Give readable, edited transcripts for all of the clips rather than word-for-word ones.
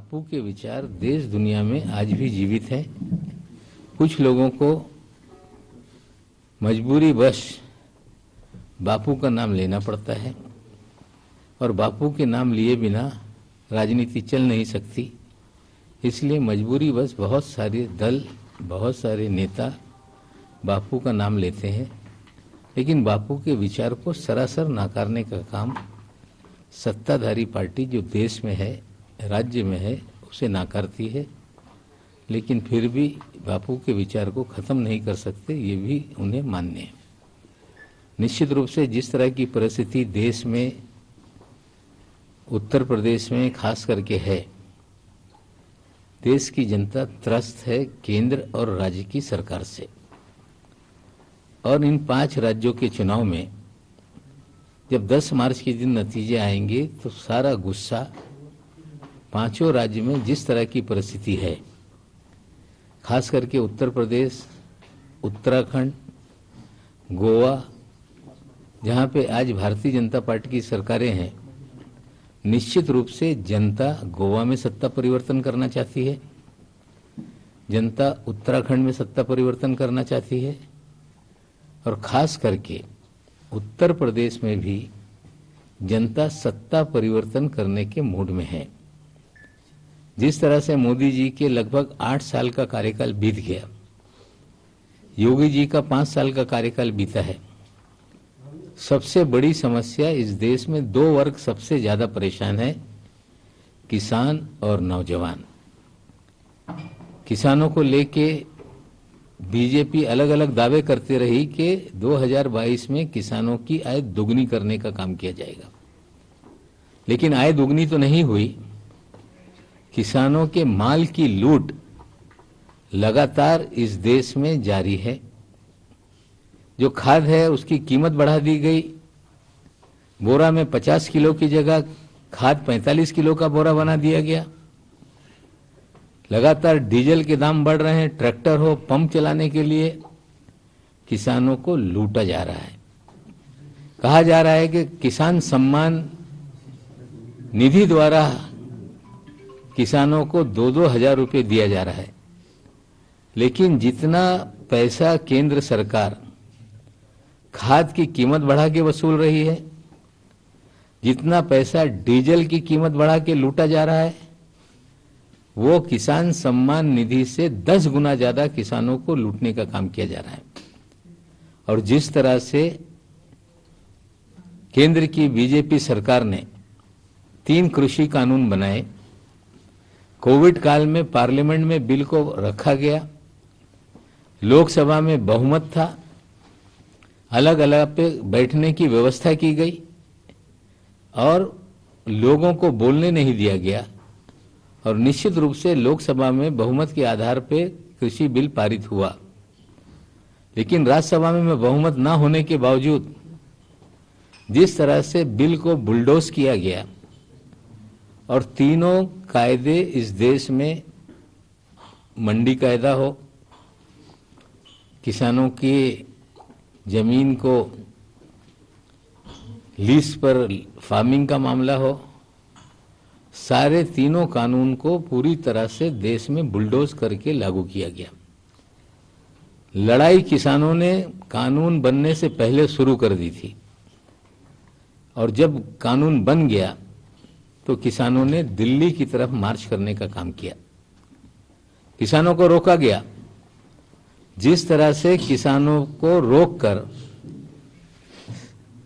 बापू के विचार देश दुनिया में आज भी जीवित है। कुछ लोगों को मजबूरी वश बापू का नाम लेना पड़ता है और बापू के नाम लिए बिना राजनीति चल नहीं सकती। इसलिए मजबूरी वश बहुत सारे दल, बहुत सारे नेता बापू का नाम लेते हैं, लेकिन बापू के विचार को सरासर नकारने का काम सत्ताधारी पार्टी जो देश में है, राज्य में है, उसे नकारती है। लेकिन फिर भी बापू के विचार को खत्म नहीं कर सकते, ये भी उन्हें मान्य है। निश्चित रूप से जिस तरह की परिस्थिति देश में, उत्तर प्रदेश में खास करके है, देश की जनता त्रस्त है केंद्र और राज्य की सरकार से। और इन 5 राज्यों के चुनाव में जब 10 मार्च के दिन नतीजे आएंगे तो सारा गुस्सा पांचों राज्य में जिस तरह की परिस्थिति है, खास करके उत्तर प्रदेश, उत्तराखंड, गोवा, जहां पे आज भारतीय जनता पार्टी की सरकारें हैं, निश्चित रूप से जनता गोवा में सत्ता परिवर्तन करना चाहती है, जनता उत्तराखंड में सत्ता परिवर्तन करना चाहती है और खास करके उत्तर प्रदेश में भी जनता सत्ता परिवर्तन करने के मूड में है। जिस तरह से मोदी जी के लगभग 8 साल का कार्यकाल बीत गया, योगी जी का 5 साल का कार्यकाल बीता है। सबसे बड़ी समस्या इस देश में 2 वर्ग सबसे ज्यादा परेशान है, किसान और नौजवान। किसानों को लेके बीजेपी अलग अलग दावे करती रही कि 2022 में किसानों की आय दुगनी करने का काम किया जाएगा, लेकिन आय दुगनी तो नहीं हुई। किसानों के माल की लूट लगातार इस देश में जारी है। जो खाद है उसकी कीमत बढ़ा दी गई, बोरा में 50 किलो की जगह खाद 45 किलो का बोरा बना दिया गया। लगातार डीजल के दाम बढ़ रहे हैं, ट्रैक्टर हो, पंप चलाने के लिए किसानों को लूटा जा रहा है। कहा जा रहा है कि किसान सम्मान निधि द्वारा किसानों को 2-2 हजार रुपये दिया जा रहा है, लेकिन जितना पैसा केंद्र सरकार खाद की कीमत बढ़ा के वसूल रही है, जितना पैसा डीजल की कीमत बढ़ा के लूटा जा रहा है, वो किसान सम्मान निधि से 10 गुना ज्यादा किसानों को लूटने का काम किया जा रहा है। और जिस तरह से केंद्र की बीजेपी सरकार ने 3 कृषि कानून बनाए, कोविड काल में पार्लियामेंट में बिल को रखा गया, लोकसभा में बहुमत था, अलग अलग पे बैठने की व्यवस्था की गई और लोगों को बोलने नहीं दिया गया, और निश्चित रूप से लोकसभा में बहुमत के आधार पे कृषि बिल पारित हुआ। लेकिन राज्यसभा में बहुमत न होने के बावजूद जिस तरह से बिल को बुलडोज किया गया और तीनों कायदे इस देश में, मंडी कायदा हो, किसानों की जमीन को लीज पर फार्मिंग का मामला हो, सारे तीनों कानून को पूरी तरह से देश में बुलडोज करके लागू किया गया। लड़ाई किसानों ने कानून बनने से पहले शुरू कर दी थी और जब कानून बन गया तो किसानों ने दिल्ली की तरफ मार्च करने का काम किया। किसानों को रोका गया। जिस तरह से किसानों को रोककर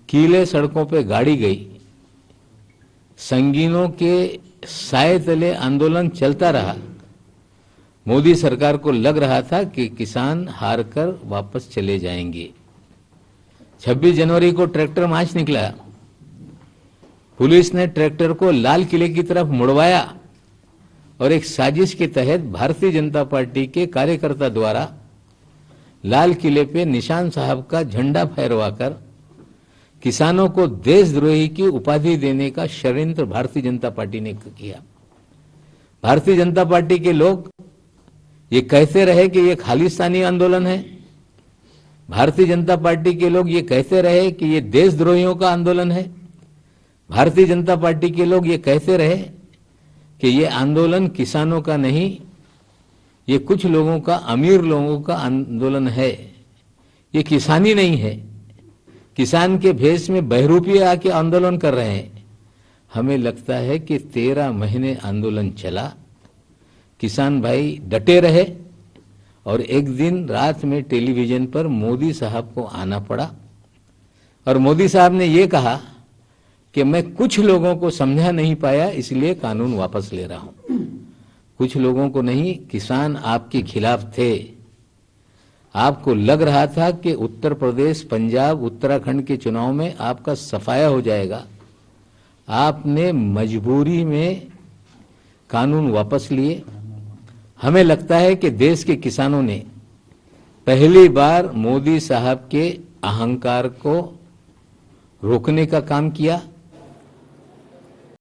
कीले सड़कों पे गाड़ी गई, संगीनों के साए तले आंदोलन चलता रहा, मोदी सरकार को लग रहा था कि किसान हार कर वापस चले जाएंगे। 26 जनवरी को ट्रैक्टर मार्च निकला, पुलिस ने ट्रैक्टर को लाल किले की तरफ मुड़वाया और एक साजिश के तहत भारतीय जनता पार्टी के कार्यकर्ता द्वारा लाल किले पे निशान साहब का झंडा फहरवाकर किसानों को देशद्रोही की उपाधि देने का षड्यंत्र भारतीय जनता पार्टी ने किया। भारतीय जनता पार्टी के लोग ये कहते रहे कि ये खालिस्तानी आंदोलन है, भारतीय जनता पार्टी के लोग ये कहते रहे कि ये देशद्रोहियों का आंदोलन है, भारतीय जनता पार्टी के लोग ये कहते रहे कि ये आंदोलन किसानों का नहीं, ये कुछ लोगों का, अमीर लोगों का आंदोलन है। ये किसानी नहीं है। किसान के भेष में बहरूपी आके आंदोलन कर रहे हैं। हमें लगता है कि 13 महीने आंदोलन चला, किसान भाई डटे रहे, और एक दिन रात में टेलीविजन पर मोदी साहब को आना पड़ा, और मोदी साहब ने ये कहा कि मैं कुछ लोगों को समझा नहीं पाया, इसलिए कानून वापस ले रहा हूं। कुछ लोगों को नहीं, किसान आपके खिलाफ थे। आपको लग रहा था कि उत्तर प्रदेश, पंजाब, उत्तराखंड के चुनाव में आपका सफाया हो जाएगा। आपने मजबूरी में कानून वापस लिए। हमें लगता है कि देश के किसानों ने पहली बार मोदी साहब के अहंकार को रोकने का काम किया।